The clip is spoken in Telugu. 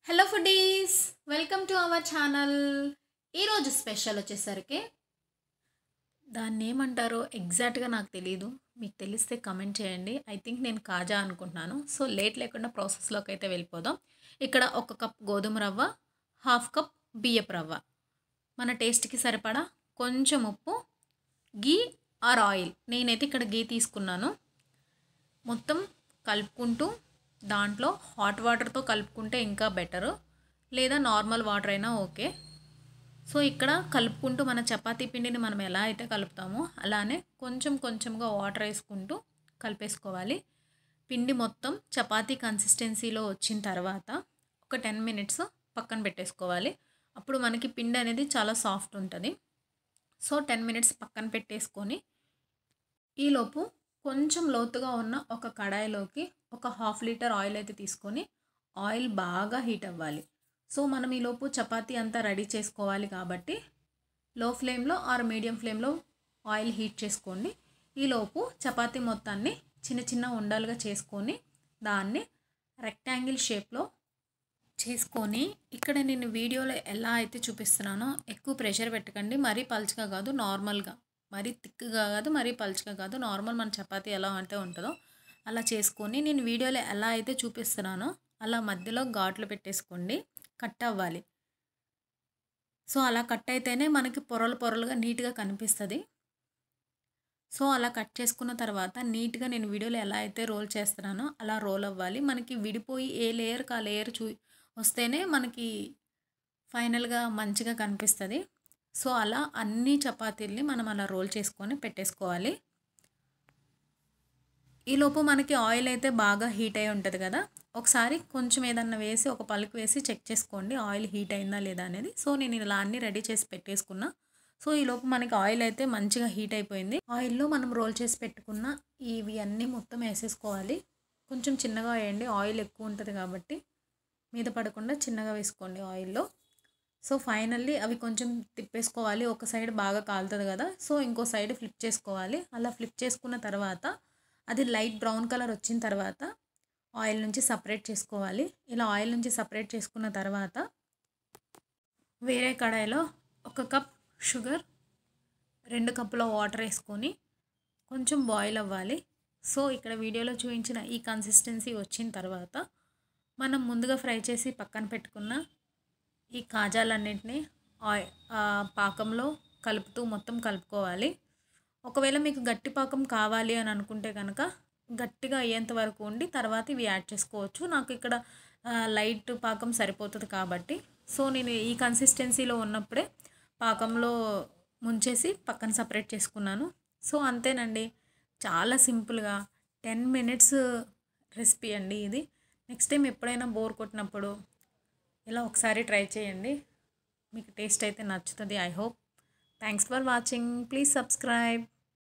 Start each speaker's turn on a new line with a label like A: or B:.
A: Hello foodies, welcome to our channel. ఈరోజు స్పెషల్ వచ్చేసరికి దాన్ని ఏమంటారో ఎగ్జాక్ట్గా నాకు తెలియదు. మీకు తెలిస్తే కమెంట్ చేయండి. ఐ థింక్ నేను కాజా అనుకుంటున్నాను. సో లేట్ లేకుండా ప్రాసెస్లోకి అయితే వెళ్ళిపోదాం. ఇక్కడ 1 కప్ గోధుమ రవ్వ, హాఫ్ కప్ బియ్యపు రవ్వ, మన టేస్ట్కి సరిపడా కొంచెం ఉప్పు, గీ ఆర్ ఆయిల్. నేనైతే ఇక్కడ గీ తీసుకున్నాను. మొత్తం కలుపుకుంటూ దాంట్లో హాట్ వాటర్తో కలుపుకుంటే ఇంకా బెటరు, లేదా నార్మల్ వాటర్ అయినా ఓకే. సో ఇక్కడ కలుపుకుంటూ మన చపాతీ పిండిని మనం ఎలా అయితే కలుపుతామో అలానే కొంచెం కొంచెంగా వాటర్ వేసుకుంటూ కలిపేసుకోవాలి. పిండి మొత్తం చపాతీ కన్సిస్టెన్సీలో వచ్చిన తర్వాత ఒక 10 మినిట్స్ పక్కన పెట్టేసుకోవాలి. అప్పుడు మనకి పిండి అనేది చాలా సాఫ్ట్ ఉంటుంది. సో 10 మినిట్స్ పక్కన పెట్టేసుకొని ఈలోపు కొంచెం లోతుగా ఉన్న ఒక కడాయిలోకి ఒక హాఫ్ లీటర్ ఆయిల్ అయితే తీసుకొని ఆయిల్ బాగా హీట్ అవ్వాలి. సో మనం ఈలోపు చపాతీ అంతా రెడీ చేసుకోవాలి కాబట్టి లో ఫ్లేమ్లో ఆర్ మీడియం ఫ్లేమ్లో ఆయిల్ హీట్ చేసుకోండి. ఈలోపు చపాతీ మొత్తాన్ని చిన్న చిన్న ఉండలుగా చేసుకొని దాన్ని రెక్టాంగిల్ షేప్లో చేసుకొని, ఇక్కడ నేను వీడియోలో ఎలా అయితే చూపిస్తున్నానో ఎక్కువ ప్రెషర్ పెట్టకండి. మరీ పల్చగా కాదు, నార్మల్గా, మరీ థిక్గా కాదు, మరీ పల్చగా కాదు, నార్మల్ మన చపాతీ ఎలా అంటే ఉంటుందో అలా చేసుకొని నేను వీడియోలో ఎలా అయితే చూపిస్తున్నానో అలా మధ్యలో ఘాట్లు పెట్టేసుకోండి. కట్ అవ్వాలి. సో అలా కట్ అయితేనే మనకి పొరలు పొరలుగా నీట్గా కనిపిస్తుంది. సో అలా కట్ చేసుకున్న తర్వాత నీట్గా నేను వీడియోలో ఎలా అయితే రోల్ చేస్తున్నానో అలా రోల్ అవ్వాలి. మనకి విడిపోయి ఏ లేయర్కి ఆ లేయర్ వస్తేనే మనకి ఫైనల్గా మంచిగా కనిపిస్తుంది. సో అలా అన్ని చపాతీల్ని మనం అలా రోల్ చేసుకొని పెట్టేసుకోవాలి. ఈలోపు మనకి ఆయిల్ అయితే బాగా హీట్ అయి ఉంటుంది కదా, ఒకసారి కొంచెం ఏదన్నా వేసి ఒక పలుకు వేసి చెక్ చేసుకోండి ఆయిల్ హీట్ అయిందా లేదా అనేది. సో నేను ఇలా అన్నీ రెడీ చేసి పెట్టేసుకున్నా. సో ఈలోపు మనకి ఆయిల్ అయితే మంచిగా హీట్ అయిపోయింది. ఆయిల్లో మనం రోల్ చేసి పెట్టుకున్న ఇవి అన్నీ మొత్తం వేసేసుకోవాలి. కొంచెం చిన్నగా వేయండి, ఆయిల్ ఎక్కువ ఉంటుంది కాబట్టి మీద పడకుండా చిన్నగా వేసుకోండి ఆయిల్లో. సో ఫైనల్లీ అవి కొంచెం తిప్పేసుకోవాలి. ఒక సైడ్ బాగా కాలుతుంది కదా, సో ఇంకో సైడ్ ఫ్లిప్ చేసుకోవాలి. అలా ఫ్లిప్ చేసుకున్న తర్వాత అది లైట్ బ్రౌన్ కలర్ వచ్చిన తర్వాత ఆయిల్ నుంచి సపరేట్ చేసుకోవాలి. ఇలా ఆయిల్ నుంచి సపరేట్ చేసుకున్న తర్వాత వేరే కడాయిలో 1 కప్ షుగర్, 2 కప్పుల వాటర్ వేసుకొని కొంచెం బాయిల్ అవ్వాలి. సో ఇక్కడ వీడియోలో చూపించిన ఈ కన్సిస్టెన్సీ వచ్చిన తర్వాత మనం ముందుగా ఫ్రై చేసి పక్కన పెట్టుకున్న ఈ కాజాలన్నింటినీ పాకంలో కలుపుతూ మొత్తం కలుపుకోవాలి. ఒకవేళ మీకు గట్టి పాకం కావాలి అని అనుకుంటే కనుక గట్టిగా అయ్యేంత వరకు ఉండి తర్వాత ఇవి యాడ్ చేసుకోవచ్చు. నాకు ఇక్కడ లైట్ పాకం సరిపోతుంది కాబట్టి సో నేను ఈ కన్సిస్టెన్సీలో ఉన్నప్పుడే పాకంలో ముంచేసి పక్కన సపరేట్ చేసుకున్నాను. సో అంతేనండి, చాలా సింపుల్గా 10 మినిట్స్ రెసిపీ అండి ఇది. నెక్స్ట్ టైం ఎప్పుడైనా బోర్ కొట్టినప్పుడు ఇలా ఒకసారి ట్రై చేయండి. మీకు టేస్ట్ అయితే నచ్చుతుంది. I hope. Thanks for watching. Please subscribe.